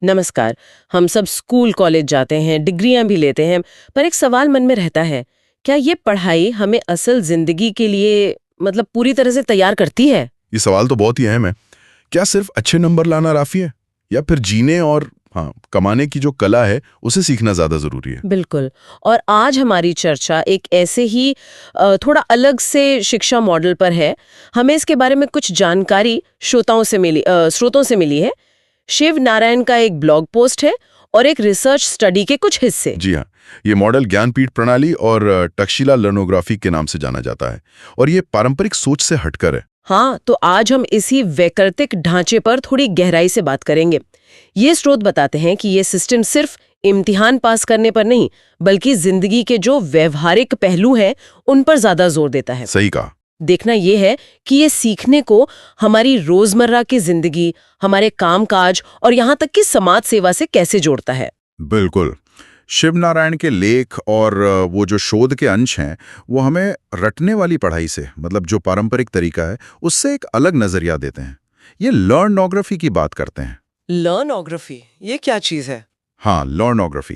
नमस्कार। हम सब स्कूल कॉलेज जाते हैं, डिग्रियां भी लेते हैं, पर एक सवाल मन में रहता है, क्या ये पढ़ाई हमें असल जिंदगी के लिए पूरी तरह से तैयार करती है? ये सवाल तो बहुत ही अहम है। क्या सिर्फ अच्छे नंबर लाना काफी है, या फिर जीने और कमाने की जो कला है उसे सीखना ज्यादा जरूरी है? बिल्कुल। और आज हमारी चर्चा एक ऐसे ही थोड़ा अलग से शिक्षा मॉडल पर है। हमें इसके बारे में कुछ जानकारी स्रोतों से मिली है। शिव नारायण का एक ब्लॉग पोस्ट है और एक रिसर्च स्टडी के कुछ हिस्से। जी हाँ, ये मॉडल ज्ञानपीठ प्रणाली और तक्षशिला लर्नोग्राफी के नाम से जाना जाता है, और ये पारंपरिक सोच से हटकर है। हाँ, तो आज हम इसी वैकल्पिक ढांचे पर थोड़ी गहराई से बात करेंगे। ये स्रोत बताते हैं कि ये सिस्टम सिर्फ इम्तिहान पास करने पर नहीं, बल्कि जिंदगी के जो व्यवहारिक पहलू हैं उन पर ज्यादा जोर देता है। सही कहा। देखना ये है कि ये सीखने को हमारी रोजमर्रा की जिंदगी, हमारे कामकाज और यहाँ तक कि समाज सेवा से कैसे जोड़ता है। बिल्कुल। शिव नारायण के लेख और वो जो शोध के अंश हैं, वो हमें रटने वाली पढ़ाई से, मतलब जो पारंपरिक तरीका है, उससे एक अलग नजरिया देते हैं। ये लर्नोग्राफी की बात करते हैं। लर्नोग्राफी, ये क्या चीज है? हाँ, लर्नोग्राफी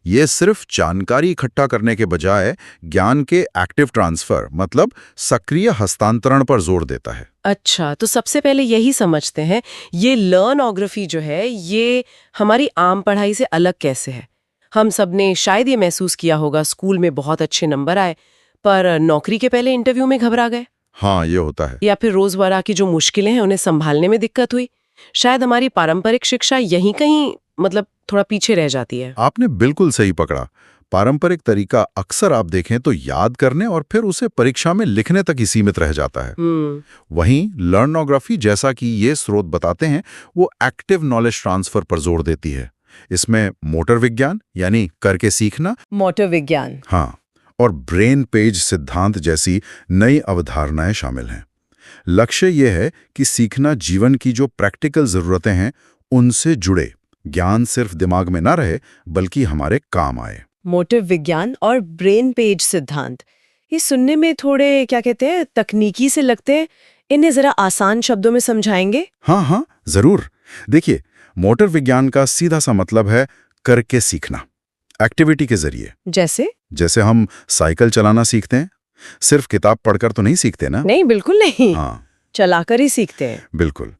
ये सिर्फ जानकारी इकट्ठा करने के बजाय ज्ञान के एक्टिव ट्रांसफर, मतलब सक्रिय हस्तांतरण पर जोर देता है। अच्छा, तो सबसे पहले यही समझते हैं, ये लर्नोग्राफी जो है ये हमारी आम पढ़ाई से अलग कैसे है? हम सबने शायद ये महसूस किया होगा, स्कूल में बहुत अच्छे नंबर आए पर नौकरी के पहले इंटरव्यू में घबरा गए। हाँ, ये होता है। या फिर रोजमर्रा की जो मुश्किलें हैं उन्हें संभालने में दिक्कत हुई। शायद हमारी पारंपरिक शिक्षा यहीं कहीं थोड़ा पीछे रह जाती है। आपने बिल्कुल सही पकड़ा। पारंपरिक तरीका अक्सर आप देखें तो याद करने और फिर उसे परीक्षा में लिखने तक ही सीमित रह जाता है। वहीं लर्नोग्राफी, जैसा कि ये स्रोत बताते हैं, वो एक्टिव नॉलेज ट्रांसफर पर जोर देती है। इसमें मोटर विज्ञान यानी करके सीखना, मोटर विज्ञान, हाँ, और ब्रेन पेज सिद्धांत जैसी नई अवधारणाएं शामिल हैं। लक्ष्य यह है कि सीखना जीवन की जो प्रैक्टिकल जरूरतें हैं उनसे जुड़े, ज्ञान सिर्फ दिमाग में ना रहे बल्कि हमारे काम आए। मोटिव विज्ञान और ब्रेन पेज सिद्धांत, ये सुनने में थोड़े क्या कहते हैं, तकनीकी से लगते हैं। इन्हें जरा आसान शब्दों में समझाएंगे? हाँ, जरूर। देखिए, मोटर विज्ञान का सीधा सा मतलब है करके सीखना, एक्टिविटी के जरिए। जैसे हम साइकिल चलाना सीखते हैं, सिर्फ किताब पढ़कर तो नहीं सीखते ना। नहीं, बिल्कुल नहीं। हाँ, चलाकर ही सीखते हैं। बिल्कुल।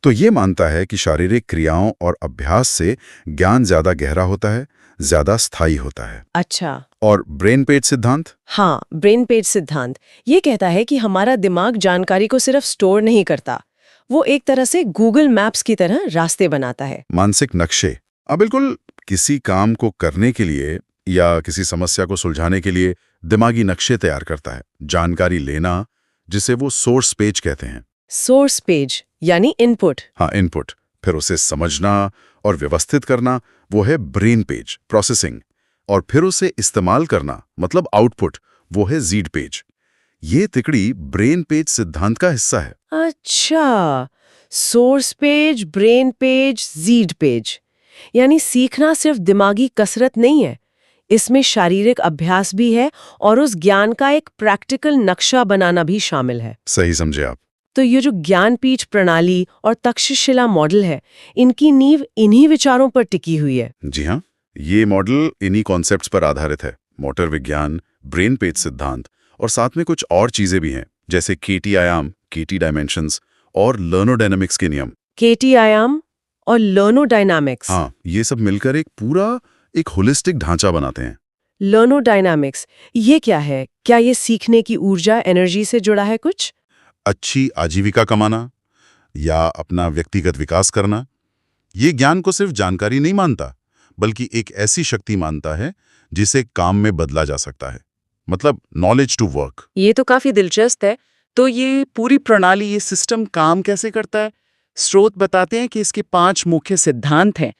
तो ये मानता है कि शारीरिक क्रियाओं और अभ्यास से ज्ञान ज्यादा गहरा होता है, ज्यादा स्थायी होता है। अच्छा। और ब्रेन पेज सिद्धांत? हाँ, ब्रेन पेज सिद्धांत ये कहता है कि हमारा दिमाग जानकारी को सिर्फ स्टोर नहीं करता, वो एक तरह से गूगल मैप्स की तरह रास्ते बनाता है। मानसिक नक्शे। अब बिल्कुल, किसी काम को करने के लिए या किसी समस्या को सुलझाने के लिए दिमागी नक्शे तैयार करता है। जानकारी लेना, जिसे वो सोर्स पेज कहते हैं। सोर्स पेज यानी इनपुट। हाँ, इनपुट। फिर उसे समझना और व्यवस्थित करना, वो है ब्रेन पेज, प्रोसेसिंग। और फिर उसे इस्तेमाल करना, मतलब आउटपुट, वो है जीड पेज। ये तिकड़ी ब्रेन पेज सिद्धांत का हिस्सा है। अच्छा, source page, brain page, geed page, यानी सीखना सिर्फ दिमागी कसरत नहीं है, इसमें शारीरिक अभ्यास भी है और उस ज्ञान का एक प्रैक्टिकल नक्शा बनाना भी शामिल है। सही समझे आप। तो ये जो ज्ञानपीठ प्रणाली और तक्षशिला मॉडल है, इनकी नींव इन्हीं विचारों पर टिकी हुई है। जी हाँ, ये मॉडल इन्हीं कॉन्सेप्ट्स पर आधारित है। मोटर विज्ञान, ब्रेन पेज सिद्धांत और साथ में कुछ और चीजें भी हैं, जैसे केटी आयाम, केटी डायमेंशंस और लर्नोडायनामिक्स के नियम। केटी आयाम और लर्नोडायनामिक्स, हाँ, ये सब मिलकर एक होलिस्टिक ढांचा बनाते हैं। लर्नोडायनामिक्स ये क्या है? क्या ये सीखने की ऊर्जा, एनर्जी से जुड़ा है कुछ? अच्छी आजीविका कमाना या अपना व्यक्तिगत विकास करना, ये ज्ञान को सिर्फ जानकारी नहीं मानता, बल्कि एक ऐसी शक्ति मानता है जिसे काम में बदला जा सकता है, मतलब नॉलेज टू वर्क। ये तो काफी दिलचस्प है। तो ये पूरी प्रणाली, ये सिस्टम काम कैसे करता है? स्रोत बताते हैं कि इसके 5 मुख्य सिद्धांत हैं।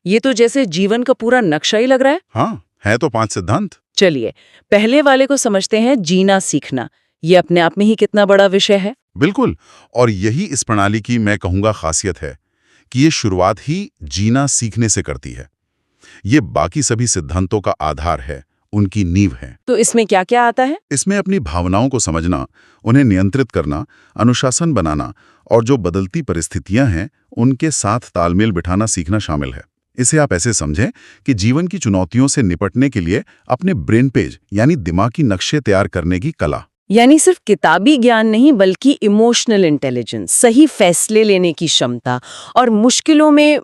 ये तो जैसे जीवन का पूरा नक्शा ही लग रहा है। हाँ, है तो 5 सिद्धांत। चलिए, पहले वाले को समझते हैं, जीना सीखना। ये अपने आप में ही कितना बड़ा विषय है। बिल्कुल, और यही इस प्रणाली की मैं कहूंगा खासियत है कि ये शुरुआत ही जीना सीखने से करती है। ये बाकी सभी सिद्धांतों का आधार है, उनकी नींव है। तो इसमें क्या क्या आता है? इसमें अपनी भावनाओं को समझना, उन्हें नियंत्रित करना, अनुशासन बनाना और जो बदलती परिस्थितियां हैं उनके साथ तालमेल बिठाना सीखना शामिल है। इसे आप ऐसे समझें कि जीवन की चुनौतियों से निपटने के लिए अपने ब्रेन पेज यानी दिमागी नक्शे तैयार करने की कला। यानी सिर्फ किताबी ज्ञान नहीं बल्कि इमोशनल इंटेलिजेंस, सही फैसले लेने की क्षमता और मुश्किलों में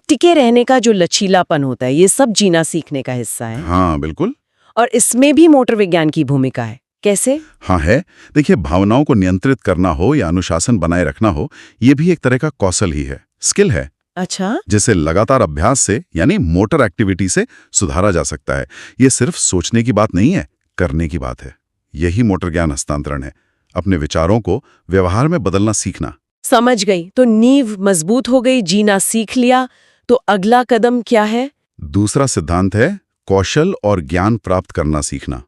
टिके रहने का जो लचीलापन होता है, ये सब जीना सीखने का हिस्सा है। हाँ बिल्कुल। और इसमें भी मोटर विज्ञान की भूमिका है। कैसे? हाँ है। देखिए, भावनाओं को नियंत्रित करना हो या अनुशासन बनाए रखना हो, ये भी एक तरह का कौशल ही है, स्किल है। अच्छा। जिसे लगातार अभ्यास से यानी मोटर एक्टिविटी से सुधारा जा सकता है। ये सिर्फ सोचने की बात नहीं है, करने की बात है। यही मोटर ज्ञान हस्तांतरण है, अपने विचारों को व्यवहार में बदलना सीखना। समझ गई। तो नींव मजबूत हो गई, जीना सीख लिया, तो अगला कदम क्या है? दूसरा सिद्धांत है कौशल और ज्ञान प्राप्त करना सीखना।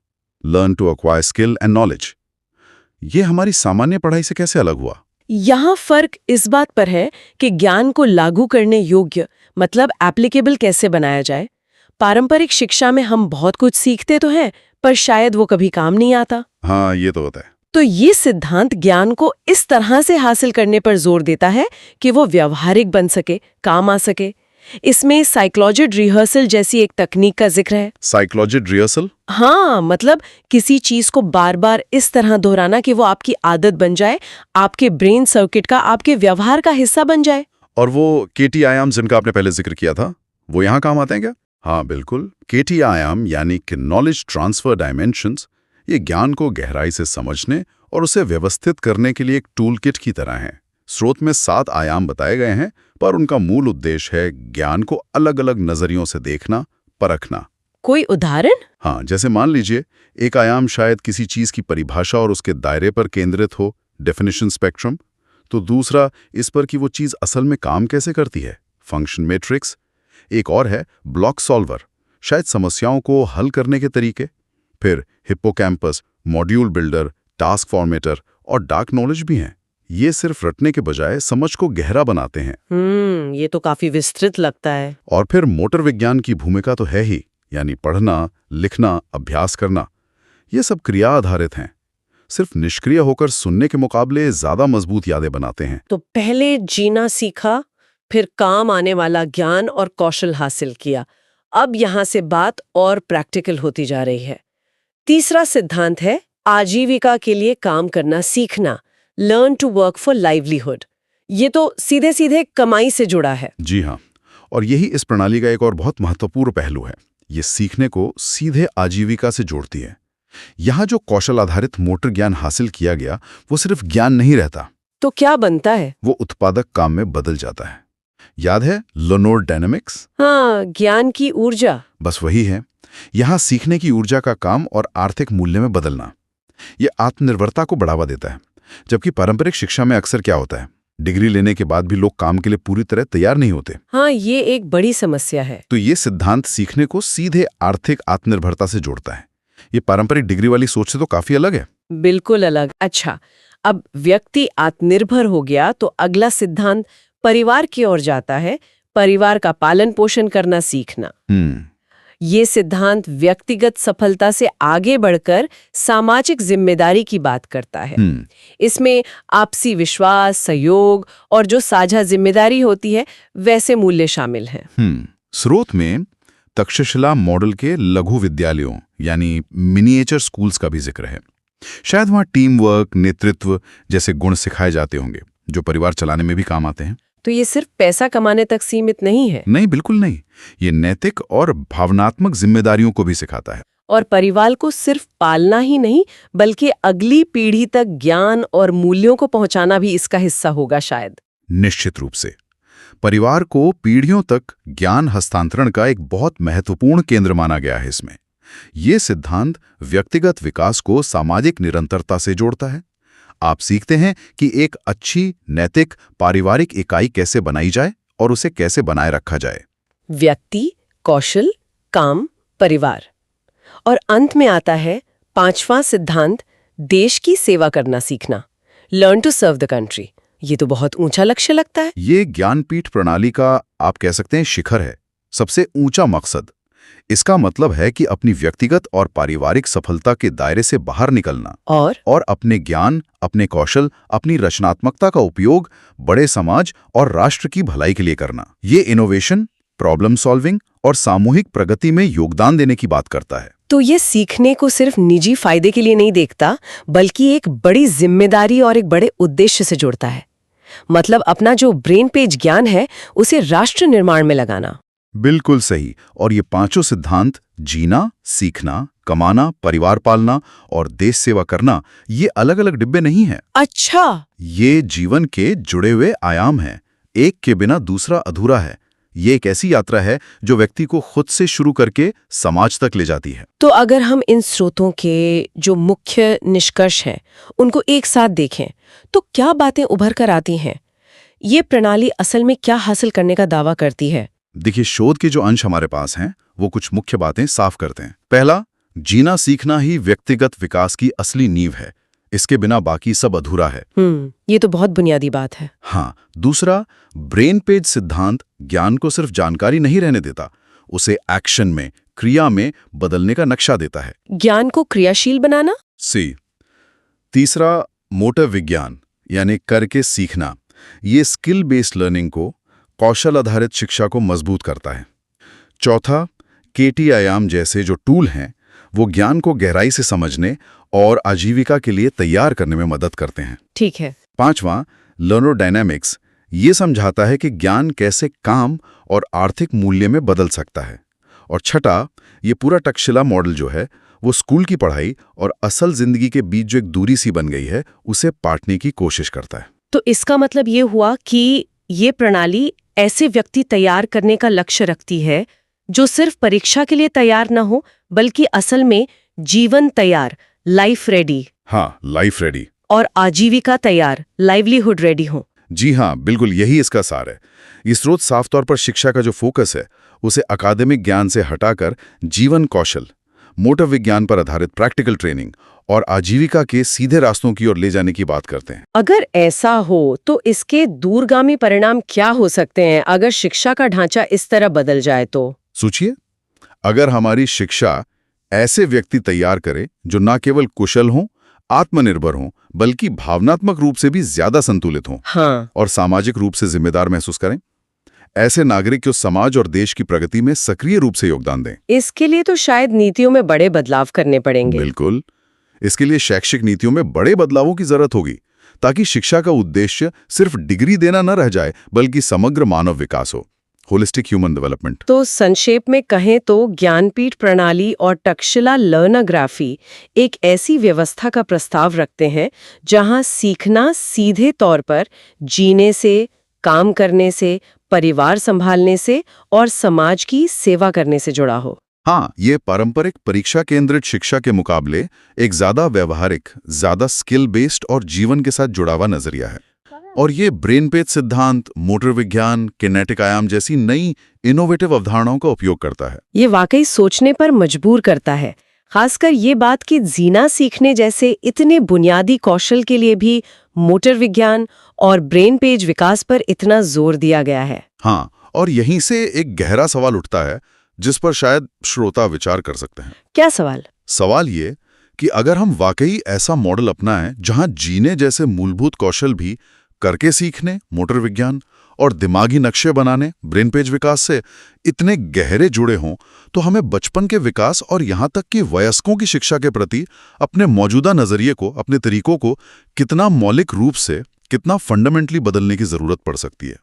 Learn to acquire skill and knowledge. ये हमारी सामान्य पढ़ाई से कैसे अलग हुआ? यहाँ फर्क इस बात पर है कि ज्ञान को लागू करने योग्य एप्लीकेबल कैसे बनाया जाए। पारंपरिक शिक्षा में हम बहुत कुछ सीखते तो हैं, पर शायद वो कभी काम नहीं आता। हाँ, ये तो होता है। तो ये सिद्धांत ज्ञान को इस तरह से हासिल करने पर जोर देता है कि वो व्यवहारिक बन सके, काम आ सके। इसमें साइकोलॉजिकल रिहर्सल जैसी एक तकनीक का जिक्र है। Psychological rehearsal? हाँ, किसी चीज को बार बार इस तरह दोहराना कि वो आपकी आदत बन जाए, आपके ब्रेन सर्किट का, आपके व्यवहार का हिस्सा बन जाए। और वो केटी आयाम जिनका आपने पहले जिक्र किया था, वो यहाँ काम आते हैं क्या? हाँ बिल्कुल। केटी आयाम यानी कि नॉलेज ट्रांसफर डायमेंशंस, ये ज्ञान को गहराई से समझने और उसे व्यवस्थित करने के लिए एक टूल किट की तरह है। स्रोत में 7 आयाम बताए गए हैं, पर उनका मूल उद्देश्य है ज्ञान को अलग अलग नजरियों से देखना, परखना। कोई उदाहरण? हाँ, जैसे मान लीजिए एक आयाम शायद किसी चीज की परिभाषा और उसके दायरे पर केंद्रित हो, डेफिनेशन स्पेक्ट्रम। तो दूसरा इस पर कि वो चीज असल में काम कैसे करती है, फंक्शन मैट्रिक्स। एक और है ब्लॉक सॉल्वर, शायद समस्याओं को हल करने के तरीके। फिर hippocampus, module builder, task formatter और डार्क नॉलेज भी हैं। ये सिर्फ रटने के बजाय समझ को गहरा बनाते हैं। ये तो काफी विस्तृत लगता है। और फिर मोटर विज्ञान की भूमिका तो है ही, यानी पढ़ना, लिखना, अभ्यास करना। ये सब क्रिया आधारित हैं, सिर्फ निष्क्रिय होकर सुनने के मुकाबले ज्यादा मजबूत यादें बनाते हैं। तो पहले जीना सीखा, फिर काम आने वाला ज्ञान और कौशल हासिल किया। अब यहाँ से बात और प्रैक्टिकल होती जा रही है। तीसरा सिद्धांत है आजीविका के लिए काम करना सीखना, learn to work for livelihood. ये तो सीधे सीधे कमाई से जुड़ा है। जी हाँ, और यही इस प्रणाली का एक और बहुत महत्वपूर्ण पहलू है। ये सीखने को सीधे आजीविका से जोड़ती है। यहाँ जो कौशल आधारित मोटर ज्ञान हासिल किया गया, वो सिर्फ ज्ञान नहीं रहता। तो क्या बनता है? वो उत्पादक काम में बदल जाता है। याद है लेनोर्ड डायनेमिक्स? हाँ, ज्ञान की ऊर्जा। बस वही है। यहाँ सीखने की ऊर्जा का काम और आर्थिक मूल्य में बदलना। ये आत्मनिर्भरता को बढ़ावा देता है। जबकि पारंपरिक शिक्षा में अक्सर क्या होता है, डिग्री लेने के बाद भी लोग काम के लिए पूरी तरह तैयार नहीं होते। हाँ, ये एक बड़ी समस्या है। तो ये सिद्धांत सीखने को सीधे आर्थिक आत्मनिर्भरता से जोड़ता है। ये पारंपरिक डिग्री वाली सोच से तो काफी अलग है। बिल्कुल अलग। अच्छा, अब व्यक्ति आत्मनिर्भर हो गया तो अगला सिद्धांत परिवार की ओर जाता है, परिवार का पालन पोषण करना सीखना। ये सिद्धांत व्यक्तिगत सफलता से आगे बढ़कर सामाजिक जिम्मेदारी की बात करता है। इसमें आपसी विश्वास, सहयोग और जो साझा जिम्मेदारी होती है, वैसे मूल्य शामिल हैं। स्रोत में तक्षशिला मॉडल के लघु विद्यालयों यानी मिनिएचर स्कूल्स का भी जिक्र है। शायद वहाँ टीम वर्क, नेतृत्व जैसे गुण सिखाए जाते होंगे, जो परिवार चलाने में भी काम आते हैं। तो ये सिर्फ पैसा कमाने तक सीमित नहीं है? नहीं, बिल्कुल नहीं। ये नैतिक और भावनात्मक जिम्मेदारियों को भी सिखाता है। और परिवार को सिर्फ पालना ही नहीं, बल्कि अगली पीढ़ी तक ज्ञान और मूल्यों को पहुंचाना भी इसका हिस्सा होगा शायद। निश्चित रूप से। परिवार को पीढ़ियों तक ज्ञान हस्तांतरण का एक बहुत महत्वपूर्ण केंद्र माना गया है इसमें। ये सिद्धांत व्यक्तिगत विकास को सामाजिक निरंतरता से जोड़ता है। आप सीखते हैं कि एक अच्छी नैतिक पारिवारिक इकाई कैसे बनाई जाए और उसे कैसे बनाए रखा जाए। व्यक्ति, कौशल, काम, परिवार। और अंत में आता है 5वां सिद्धांत, देश की सेवा करना सीखना, learn to serve the country. ये तो बहुत ऊंचा लक्ष्य लगता है। ये ज्ञानपीठ प्रणाली का आप कह सकते हैं शिखर है, सबसे ऊंचा मकसद। इसका मतलब है कि अपनी व्यक्तिगत और पारिवारिक सफलता के दायरे से बाहर निकलना और अपने ज्ञान, अपने कौशल, अपनी रचनात्मकता का उपयोग बड़े समाज और राष्ट्र की भलाई के लिए करना। ये इनोवेशन, प्रॉब्लम सॉल्विंग और सामूहिक प्रगति में योगदान देने की बात करता है। तो ये सीखने को सिर्फ निजी फायदे के लिए नहीं देखता, बल्कि एक बड़ी जिम्मेदारी और एक बड़े उद्देश्य से जोड़ता है। मतलब अपना जो ब्रेन पेज ज्ञान है उसे राष्ट्र निर्माण में लगाना। बिल्कुल सही। और ये पांचों सिद्धांत जीना, सीखना, कमाना, परिवार पालना और देश सेवा करना, ये अलग अलग डिब्बे नहीं हैं। अच्छा, ये जीवन के जुड़े हुए आयाम हैं। एक के बिना दूसरा अधूरा है। ये एक ऐसी यात्रा है जो व्यक्ति को खुद से शुरू करके समाज तक ले जाती है। तो अगर हम इन स्रोतों के जो मुख्य निष्कर्ष हैं उनको एक साथ देखें तो क्या बातें उभर कर आती हैं? ये प्रणाली असल में क्या हासिल करने का दावा करती है? देखिए, शोध के जो अंश हमारे पास हैं वो कुछ मुख्य बातें साफ करते हैं। पहला, जीना सीखना ही व्यक्तिगत विकास की असली नींव है। इसके बिना बाकी सब अधूरा है। ये तो बहुत बुनियादी बात है। हाँ। दूसरा, ब्रेन पेज सिद्धांत ज्ञान को सिर्फ जानकारी नहीं रहने देता, उसे एक्शन में, क्रिया में बदलने का नक्शा देता है। ज्ञान को क्रियाशील बनाना। सी। तीसरा, मोटर विज्ञान यानी करके सीखना, ये स्किल बेस्ड लर्निंग को, कौशल आधारित शिक्षा को मजबूत करता है। चौथा, केटी आयाम जैसे जो टूल हैं वो ज्ञान को गहराई से समझने और आजीविका के लिए तैयार करने में मदद करते हैं। ठीक है। पांचवां, लर्नोडायनामिक्स, ये समझाता है कि ज्ञान कैसे काम और आर्थिक मूल्य में बदल सकता है। और छठा, ये पूरा तक्षशिला मॉडल जो है वो स्कूल की पढ़ाई और असल जिंदगी के बीच जो एक दूरी सी बन गई है उसे पाटने की कोशिश करता है। तो इसका मतलब ये हुआ कि ये प्रणाली ऐसे व्यक्ति तैयार करने का लक्ष्य रखती है जो सिर्फ परीक्षा के लिए तैयार न हो, बल्कि असल में जीवन तैयार, लाइफ रेडी। हाँ, लाइफ रेडी। और आजीविका तैयार, लाइवलीहुड रेडी हो। जी हाँ, बिल्कुल यही इसका सार है। ये स्रोत साफ तौर पर शिक्षा का जो फोकस है उसे अकादमिक ज्ञान से हटाकर जीवन कौशल, मोटर विज्ञान पर आधारित प्रैक्टिकल ट्रेनिंग और आजीविका के सीधे रास्तों की ओर ले जाने की बात करते हैं। अगर ऐसा हो तो इसके दूरगामी परिणाम क्या हो सकते हैं अगर शिक्षा का ढांचा इस तरह बदल जाए तो? सोचिए, अगर हमारी शिक्षा ऐसे व्यक्ति तैयार करे जो न केवल कुशल हों, आत्मनिर्भर हों, बल्कि भावनात्मक रूप से भी ज्यादा संतुलित हों। हाँ। और सामाजिक रूप से जिम्मेदार महसूस करें, ऐसे नागरिक जो समाज और देश की प्रगति में सक्रिय रूप से योगदान दें। इसके लिए तो शायद नीतियों में बड़े बदलाव करने पड़ेंगे। बिल्कुल। इसके लिए शैक्षिक नीतियों में बड़े बदलावों की जरूरत होगी ताकि शिक्षा का उद्देश्य सिर्फ डिग्री देना न रह जाए, बल्कि समग्र मानव विकास हो, होलिस्टिक ह्यूमन डेवलपमेंट। तो संक्षेप में कहें तो ज्ञानपीठ प्रणाली और तक्षशिला लर्नोग्राफी एक ऐसी व्यवस्था का प्रस्ताव रखते हैं जहां सीखना सीधे तौर पर जीने से, काम करने से, परिवार संभालने से और समाज की सेवा करने से जुड़ा हो। हाँ, ये पारंपरिक परीक्षा केंद्रित शिक्षा के मुकाबले एक ज्यादा व्यवहारिक, ज्यादा स्किल बेस्ड और जीवन के साथ जुड़ा हुआ नजरिया है। और ये ब्रेन पेज सिद्धांत, मोटर विज्ञान, किनेटिक आयाम जैसी नई इनोवेटिव अवधारणाओं का उपयोग करता है। ये वाकई सोचने पर मजबूर करता है, खासकर ये बात कि जीना सीखने जैसे इतने बुनियादी कौशल के लिए भी मोटर विज्ञान और ब्रेन पेज विकास पर इतना जोर दिया गया है। हाँ, और यहीं से एक गहरा सवाल उठता है जिस पर शायद श्रोता विचार कर सकते हैं। क्या सवाल? सवाल ये कि अगर हम वाकई ऐसा मॉडल अपनाएं जहां जीने जैसे मूलभूत कौशल भी करके सीखने, मोटर विज्ञान और दिमागी नक्शे बनाने, ब्रेन पेज विकास से इतने गहरे जुड़े हों, तो हमें बचपन के विकास और यहां तक कि वयस्कों की शिक्षा के प्रति अपने मौजूदा नजरिए को, अपने तरीकों को कितना मौलिक रूप से, कितना फंडामेंटली बदलने की जरूरत पड़ सकती है।